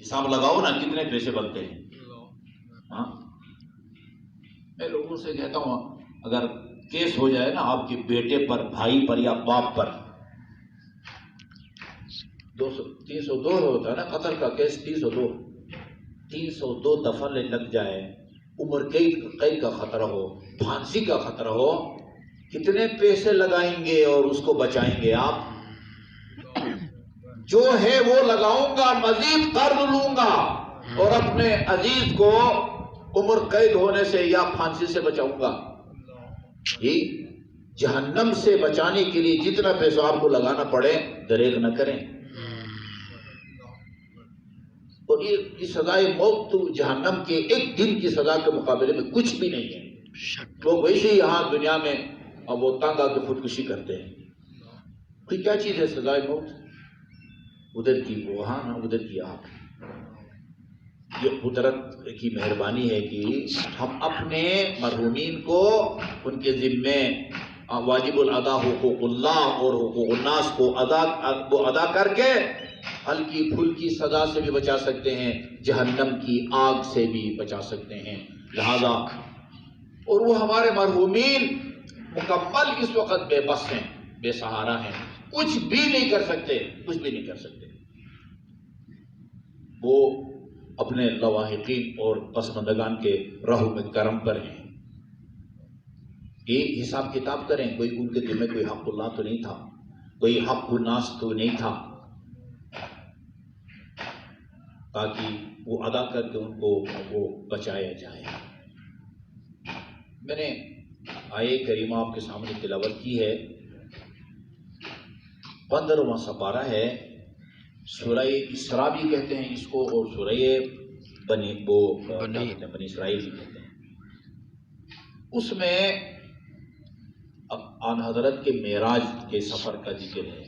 حساب لگاؤ نا کتنے پیسے بنتے ہیں. ہاں میں لوگوں سے کہتا ہوں اگر کیس ہو جائے نا آپ کے بیٹے پر، بھائی پر یا باپ پر، 302 ہوتا ہے نا قتل کا کیس، 302 دفعہ لگ جائے، عمر قید کا خطرہ ہو، پھانسی کا خطرہ ہو، کتنے پیسے لگائیں گے اور اس کو بچائیں گے آپ؟ جو ہے وہ لگاؤں گا، مزید قرض لوں گا اور اپنے عزیز کو عمر قید ہونے سے یا پھانسی سے بچاؤں گا. جہنم سے بچانے کے لیے جتنا پیسہ آپ کو لگانا پڑے دریغ نہ کریں. اور یہ سزائے موت تو جہنم کے ایک دن کی سزا کے مقابلے میں کچھ بھی نہیں ہے. لوگ ویسے ہی یہاں دنیا میں اب وہ تنگ آ کے خودکشی کرتے ہیں. کوئی کیا چیز ہے سزائے موت؟ ادھر کی وہ ہاں ادھر کی آپ. یہ قدرت کی مہربانی ہے کہ ہم اپنے مرحومین کو ان کے ذمے واجب الادا حقوق اللہ اور حقوق الناس کو ادا کر کے ہلکی پھلکی سزا سے بھی بچا سکتے ہیں، جہنم کی آگ سے بھی بچا سکتے ہیں. لہذا اور وہ ہمارے مرحومین مکمل اس وقت بے بس ہیں، بے سہارا ہیں، کچھ بھی نہیں کر سکتے، کچھ بھی نہیں کر سکتے. وہ اپنے لواحقین اور پسماندگان کے رحم میں کرم پر ہیں. ایک حساب کتاب کریں، کوئی ان کے دل میں کوئی حق اللہ تو نہیں تھا، کوئی حق الناس تو نہیں تھا، تاکہ وہ ادا کر کے ان کو وہ بچایا جائے. میں نے آیے کریمہ آپ کے سامنے تلاوت کی ہے، 15واں سپارہ ہے، سورہ اسراء بھی کہتے ہیں اس کو اور سورہ بنی اسرائیل بھی کہتے ہیں. اس میں آن حضرت کے معراج کے سفر کا ذکر ہے.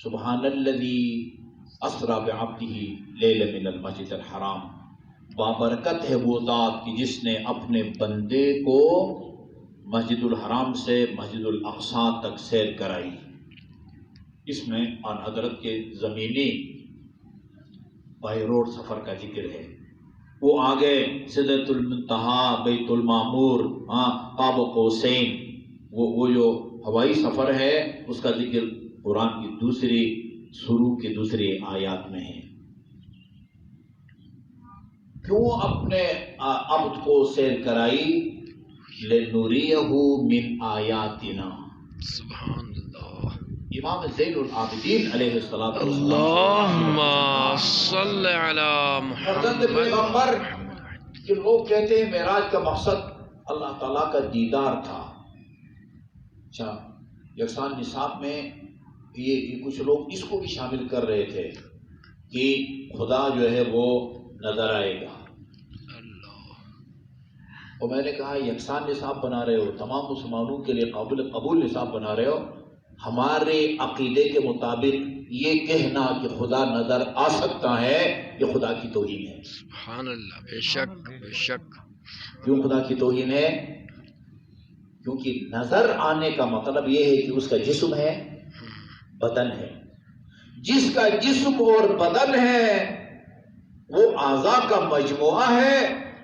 سبحان الذی اسری بعبدہ لیلا من المسجد الحرام، بابرکت ہے وہ ذات کہ جس نے اپنے بندے کو مسجد الحرام سے مسجد الاقصی تک سیر کرائی. اس میں آن حضرت کے زمینی بائی روڈ سفر کا ذکر ہے. وہ آگے سدرۃ المنتہا، بیت المعمور، قاب قوسین، وہ جو ہوائی سفر ہے اس کا ذکر قرآن کی دوسری سورہ کی دوسری آیات میں ہے. کیوں اپنے عبد کو سیر کرائی؟ لنُرِيَهُ مِنْ آیاتنا. سبحان اللہ. امام زین العابدین علیہ السلام اللہم صل علی فرزند پیغمبر کہ لوگ کہتے ہیں معراج کا مقصد اللہ تعالیٰ کا دیدار تھا. اچھا، یکسان نصاب میں یہ کچھ لوگ اس کو بھی شامل کر رہے تھے کہ خدا جو ہے وہ نظر آئے گا. اور میں نے کہا یکساں نصاب بنا رہے ہو، تمام مسلمانوں کے لیے قابل قبول نصاب بنا رہے ہو. ہمارے عقیدے کے مطابق یہ کہنا کہ خدا نظر آ سکتا ہے یہ خدا کی توہین ہے. سبحان اللہ. بے شک بے شک. کیوں خدا کی توہین ہے؟ کیونکہ نظر آنے کا مطلب یہ ہے کہ اس کا جسم ہے، بدن ہے. جس کا جسم اور بدن ہے وہ اعضاء کا مجموعہ ہے،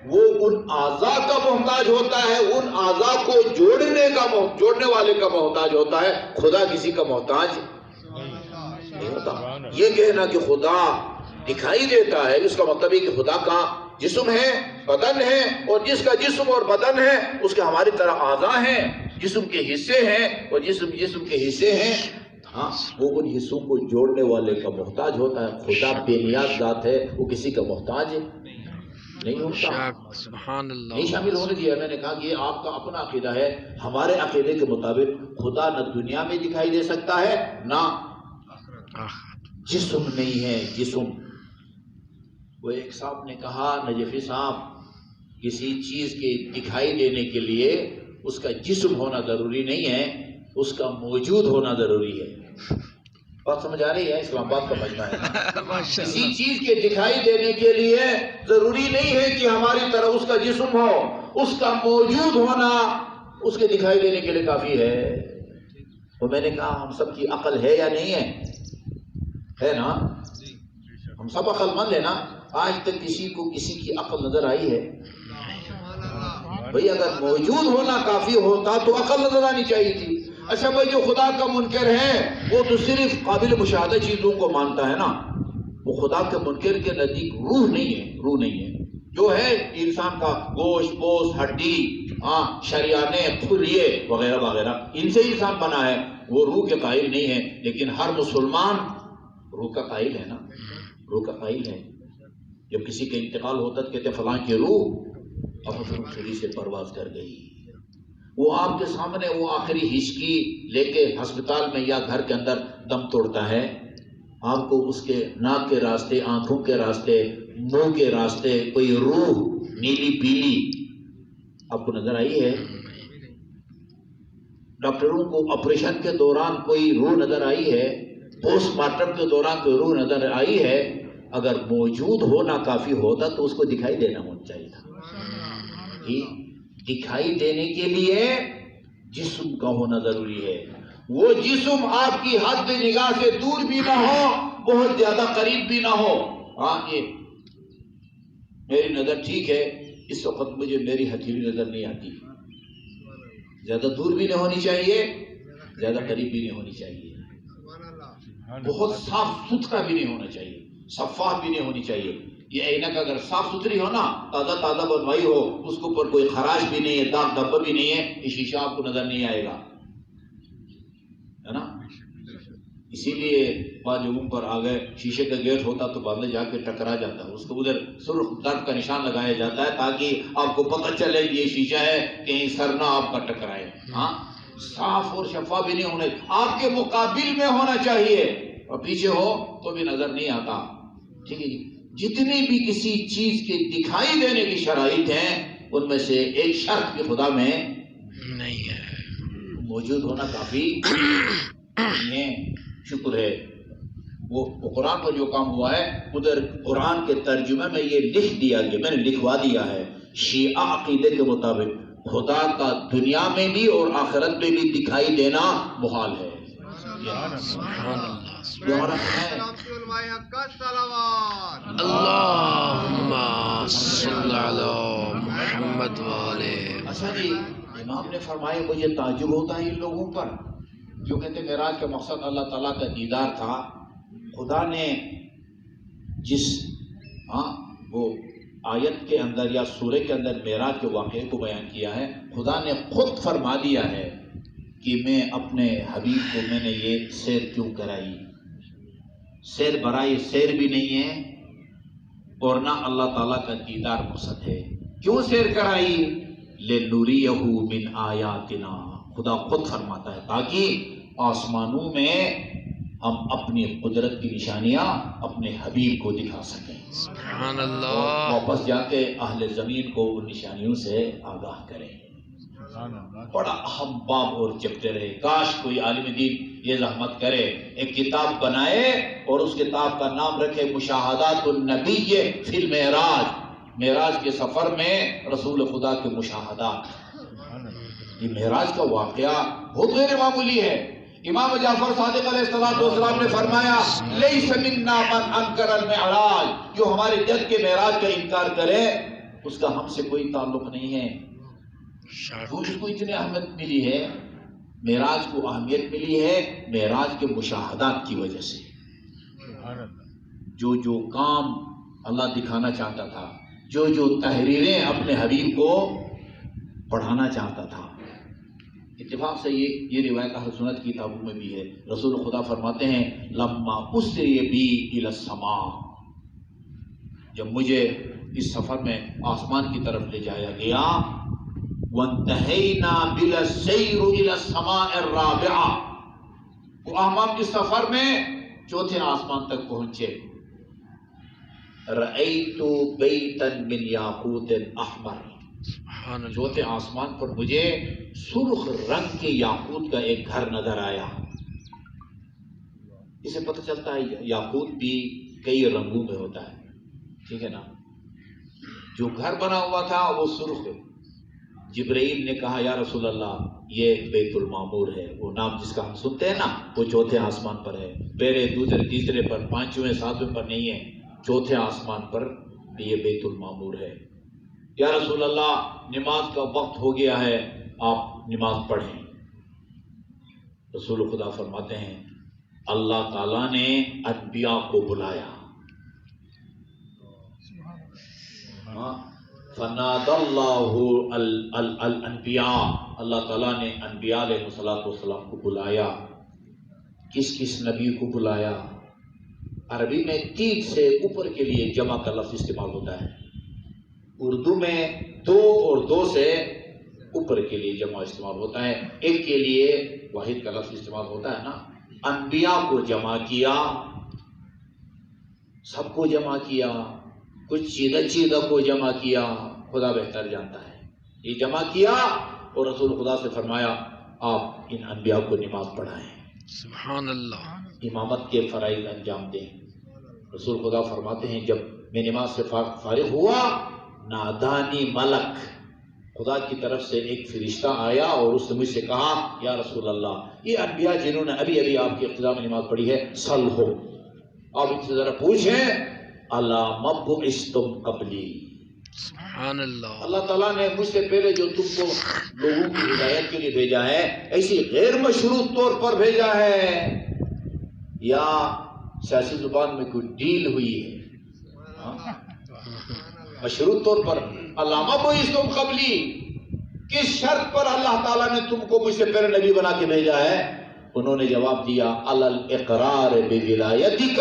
وہ ان اعضاء کا محتاج ہوتا ہے، ان اعضاء کو جوڑنے والے کا محتاج ہوتا ہے. خدا کسی کا محتاج نہیں ہوتا. یہ کہنا کہ خدا دکھائی دیتا ہے اس کا مطلب ہے کہ خدا کا جسم ہے، بدن ہے، اور جس کا جسم اور بدن ہے اس کے ہماری طرح اعضاء ہیں، جسم کے حصے ہیں، اور جسم کے حصے ہیں. ہاں، وہ ان حصوں کو جوڑنے والے کا محتاج ہوتا ہے. خدا بے نیاز ذات ہے، وہ کسی کا محتاج نہیں ہوتا. سبحان اللہ. نہیں شامل ہونے دیا. میں نے کہا کہ یہ آپ کا اپنا عقیدہ ہے. ہمارے عقیدے کے مطابق خدا نہ دنیا میں دکھائی دے سکتا ہے، نہ جسم نہیں ہے جسم. وہ ایک صاحب نے کہا، نجفی صاحب، کسی چیز کے دکھائی دینے کے لیے اس کا جسم ہونا ضروری نہیں ہے، اس کا موجود ہونا ضروری ہے. بات سمجھ آ رہی ہے؟ اسلام آباد کا مجمع ہے. کسی چیز کے دکھائی دینے کے لیے ضروری نہیں ہے کہ ہماری طرح اس کا جسم ہو، اس کا موجود ہونا اس کے دکھائی دینے کے لیے کافی ہے. تو میں نے کہا ہم سب کی عقل ہے یا نہیں ہے؟ ہے نا؟ ہم سب عقل مند ہیں نا. آج تک کسی کو کسی کی عقل نظر آئی ہے؟ بھئی اگر موجود ہونا کافی ہوتا تو عقل نظر آنی چاہیے تھی. اچھا بھائی جو خدا کا منکر ہے وہ تو صرف قابل مشاہدہ چیزوں کو مانتا ہے نا، وہ خدا کے منکر کے نزدیک روح نہیں ہے. روح نہیں ہے جو ہے انسان کا گوشت پوست ہڈی شریانے خلیے وغیرہ وغیرہ، ان سے انسان بنا ہے، وہ روح کے قائل نہیں ہے. لیکن ہر مسلمان روح کا قائل ہے نا، روح کا قائل ہے. جب کسی کا انتقال ہوتا تو کہتے فلاں کی روح اب چھری سے پرواز کر گئی. وہ آپ کے سامنے وہ آخری ہچکی لے کے ہسپتال میں یا گھر کے اندر دم توڑتا ہے، آپ کو اس کے ناک کے راستے، آنکھوں کے راستے، منہ کے راستے کوئی روح نیلی پیلی آپ کو نظر آئی ہے؟ ڈاکٹروں کو آپریشن کے دوران کوئی روح نظر آئی ہے؟ پوسٹ مارٹم کے دوران کوئی روح نظر آئی ہے؟ اگر موجود ہونا کافی ہوتا تو اس کو دکھائی دینا ہونا چاہیے تھا. دکھائی دینے کے لیے جسم کا ہونا ضروری ہے. وہ جسم آپ کی حد نگاہ سے دور بھی نہ ہو، بہت زیادہ قریب بھی نہ ہو. یہ میری نظر ٹھیک ہے، اس وقت مجھے میری ہتھیلی نظر نہیں آتی. زیادہ دور بھی نہیں ہونی چاہیے، زیادہ قریب بھی نہیں ہونی چاہیے. بہت صاف ستھرا بھی نہیں ہونا چاہیے، شفاف بھی نہیں ہونی چاہیے. یہ اینک اگر صاف ستھری ہو نا، تازہ تازہ بنوائی ہو، اس کے اوپر کوئی خراش بھی نہیں ہے، داغ دھبا بھی نہیں ہے، یہ شیشہ آپ کو نظر نہیں آئے گا، ہے نا. اسی لیے بعض جگہوں پر آ گئے شیشے کا گیٹ ہوتا تو بعد میں جا کے ٹکرا جاتا ہے، اس کو ادھر سرخ درد کا نشان لگایا جاتا ہے تاکہ آپ کو پتہ چلے کہ یہ شیشہ ہے، کہیں سر نہ آپ کا ٹکرائے. صاف اور شفاف بھی نہیں ہونے، آپ کے مقابل میں ہونا چاہیے، اور پیچھے ہو تو بھی نظر نہیں آتا. ٹھیک ہے جی. جتنی بھی کسی چیز کے دکھائی دینے کی شرائط ہیں ان میں سے ایک شرط بھی خدا میں نہیں ہے. موجود ہونا کافی نہیں ہے. شکر ہے وہ قرآن پر جو کام ہوا ہے ادھر قرآن کے ترجمے میں یہ لکھ دیا گیا، میں نے لکھوا دیا ہے. شیعہ عقیدے کے مطابق خدا کا دنیا میں بھی اور آخرت میں بھی دکھائی دینا محال ہے. اللہم صلی علی محمد والے. اچھا جی، امام نے فرمایا مجھے تعجب ہوتا ہے ان لوگوں پر جو کہتے ہیں معراج کا مقصد اللہ تعالیٰ کا دیدار تھا. خدا نے جس وہ آیت کے اندر یا سورہ کے اندر معراج کے واقعے کو بیان کیا ہے، خدا نے خود فرما دیا ہے کہ میں اپنے حبیب کو میں نے یہ سیر کیوں کرائی. سیر برائے سیر بھی نہیں ہے اور نہ اللہ تعالیٰ کا دیدار مقصد ہے. کیوں سیر کرائی؟ لِنُرِيَهُ مِنْ آیاتنا. خدا خود فرماتا ہے تاکہ آسمانوں میں ہم اپنی قدرت کی نشانیاں اپنے حبیب کو دکھا سکیں. سبحان اللہ. واپس جا کے اہل زمین کو ان نشانیوں سے آگاہ کریں. بڑا اہم باب اور چیپٹر ہے. کاش کوئی عالم دین یہ زحمت کرے، ایک کتاب بنائے اور اس کتاب کا نام رکھے مشاہدات النبی فی المعراج. معراج کے سفر میں رسول خدا کے مشاہدات. یہ معراج کا واقعہ بہت غیر معمولی ہے. امام جعفر صادق علیہ السلام نے فرمایا لیس منا من انکر المعراج، جو ہمارے جد کے معراج کا انکار کرے اس کا ہم سے کوئی تعلق نہیں ہے. اس کو اتنی اہمیت ملی ہے، معراج کو اہمیت ملی ہے معراج کے مشاہدات کی وجہ سے. جو جو کام اللہ دکھانا چاہتا تھا، جو جو تحریریں اپنے حبیب کو پڑھانا چاہتا تھا. اتفاق سے یہ روایت اہل سنت کی کتابوں میں بھی ہے. رسول خدا فرماتے ہیں لما اسری بی الی السماء، جب مجھے اس سفر میں آسمان کی طرف لے جایا گیا، وانتہینا بلا السیر الی السماء الرابعہ، وہ احمام کے سفر میں چوتھے آسمان تک پہنچے. رأیت بیتا من یاقوت احمر، چوتھے آسمان پر مجھے سرخ رنگ کے یاقوت کا ایک گھر نظر آیا. اسے پتہ چلتا ہے یاقوت بھی کئی رنگوں میں ہوتا ہے، ٹھیک ہے نا. جو گھر بنا ہوا تھا وہ سرخ. جبرائیل نے کہا یا رسول اللہ یہ بیت المعمور ہے، وہ نام جس کا ہم سنتے ہیں نا، وہ چوتھے آسمان پر ہے، پہلے دوسرے تیسرے پر، پانچویں ساتویں پر نہیں ہے. چوتھے آسمان پر یہ بیت المعمور ہے. یا رسول اللہ نماز کا وقت ہو گیا ہے، آپ نماز پڑھیں. رسول خدا فرماتے ہیں اللہ تعالیٰ نے انبیاء کو بلایا. فنادى اللہ الانبیاء، اللہ تعالیٰ نے انبیاء علیہ السلام کو بلایا. کس کس نبی کو بلایا؟ عربی میں 3 سے اوپر کے لیے جمع کا لفظ استعمال ہوتا ہے. اردو میں 2 اور 2 سے اوپر کے لیے جمع استعمال ہوتا ہے. ایک کے لیے واحد کا لفظ استعمال ہوتا ہے نا. انبیاء کو جمع کیا، سب کو جمع کیا، کچھ چیدہ کو جمع کیا، خدا بہتر جانتا ہے. یہ جمع کیا اور رسول خدا سے فرمایا آپ ان انبیاء کو نماز پڑھائیں، سبحان اللہ، امامت کے فرائض انجام دیں. رسول خدا فرماتے ہیں جب میں نماز سے فارغ ہوا، نادانی ملک، خدا کی طرف سے ایک فرشتہ آیا اور اس نے مجھ سے کہا یا رسول اللہ یہ انبیاء جنہوں نے ابھی آپ کی اقتداء میں نماز پڑھی ہے سل ہو، آپ ان سے ذرا پوچھیں علام بعثتم قبلی. سبحان اللہ، اللہ تعالیٰ نے مجھ سے پہلے جو تم کو لوگوں کی ہدایت کے لیے بھیجا ہے ایسی غیر مشروط طور پر بھیجا ہے یا سیاسی زبان میں کوئی ڈیل ہوئی ہے؟ مشروط طور پر علامہ بعثتم قبلی، کس شرط پر اللہ تعالیٰ نے تم کو مجھ سے پہلے نبی بنا کے بھیجا ہے؟ انہوں نے جواب دیا علی الاقرار بولایتک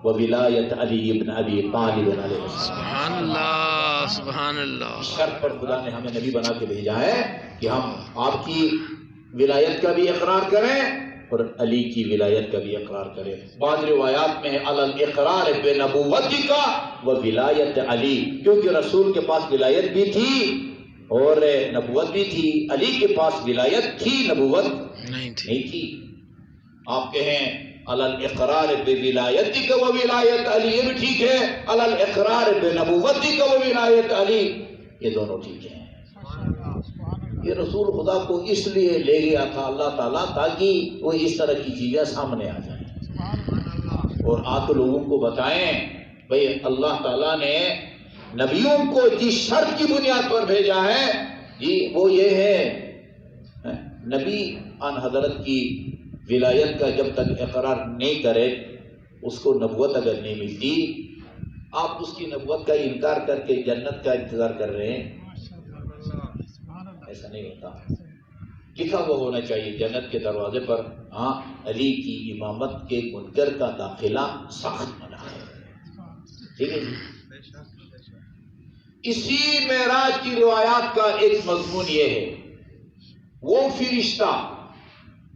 وولایت علی ابن ابی طالب علیہ السلام. سبحان اللہ، سبحان اللہ. اس شرط پر خدا نے ہمیں نبی بنا کے بھیجا ہے کہ ہم آپ کی ولایت کا بھی اقرار کریں اور علی کی ولایت کا بھی اقرار کریں. بعض روایات میں علی الاقرار بنبوتک وولایت علی، کیونکہ رسول کے پاس ولایت بھی تھی اور نبوت بھی تھی. علی کے پاس ولایت تھی، نبوت نہیں تھی. آپ کہیں علی الاقرار بولایتک وولایت علی، یہ بھی ٹھیک ہے. علی الاقرار بنبوتک وولایت علی، یہ دونوں ٹھیک ہیں. یہ رسول خدا کو اس لیے لے گیا تھا اللہ تعالیٰ تاکہ وہ اس طرح کی چیزیں سامنے آ جائیں اور آپ لوگوں کو بتائیں بھئی اللہ تعالیٰ نے نبیوں کو جس شرط کی بنیاد پر بھیجا ہے جی وہ یہ ہے نبی ان حضرت کی ولایت کا جب تک اقرار نہیں کرے اس کو نبوت اگر نہیں ملتی، آپ اس کی نبوت کا انکار کر کے جنت کا انتظار کر رہے ہیں، ایسا نہیں ہوتا. لکھا ہوا ہونا چاہیے جنت کے دروازے پر ہاں علی کی امامت کے منکر کا داخلہ سخت منع ہے. ٹھیک ہے جی. اسی معراج کی روایات کا ایک مضمون یہ ہے وہ فرشتہ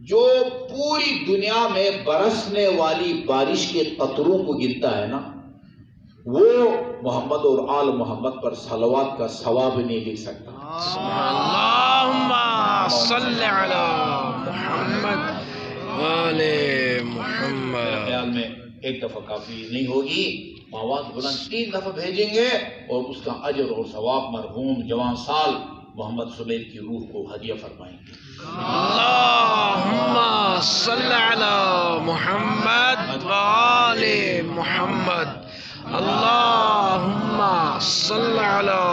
جو پوری دنیا میں برسنے والی بارش کے قطروں کو گنتا ہے نا، وہ محمد اور آل محمد پر صلوات کا ثواب نہیں لکھ سکتا. اللہم صلی علی محمد وآل محمد. میرے خیال میں ایک دفعہ کافی نہیں ہوگی، آواز بلند 3 دفعہ بھیجیں گے اور اس کا اجر اور ثواب مرحوم جوان سال محمد سمیت کی روح کو ہدیہ فرمائیں گے. اللہم صلی علی محمد وآل محمد. اللہم صلی علی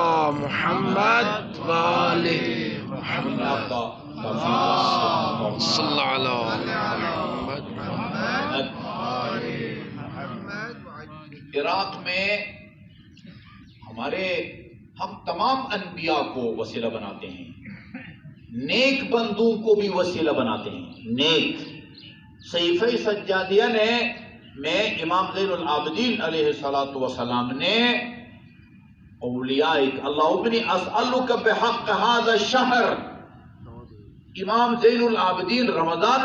محمد وآل محمد. آپ کا کافی صلی علی محمد. عراق میں ہم تمام انبیاء کو وسیلہ بناتے ہیں، نیک بندوں کو بھی وسیلہ بناتے ہیں. نیک صحیفہ سجادیہ میں امام زین العابدین علیہ السلام نے اولیاء اللہم اسألک بحق هذا الشہر، امام زین العابدین رمضان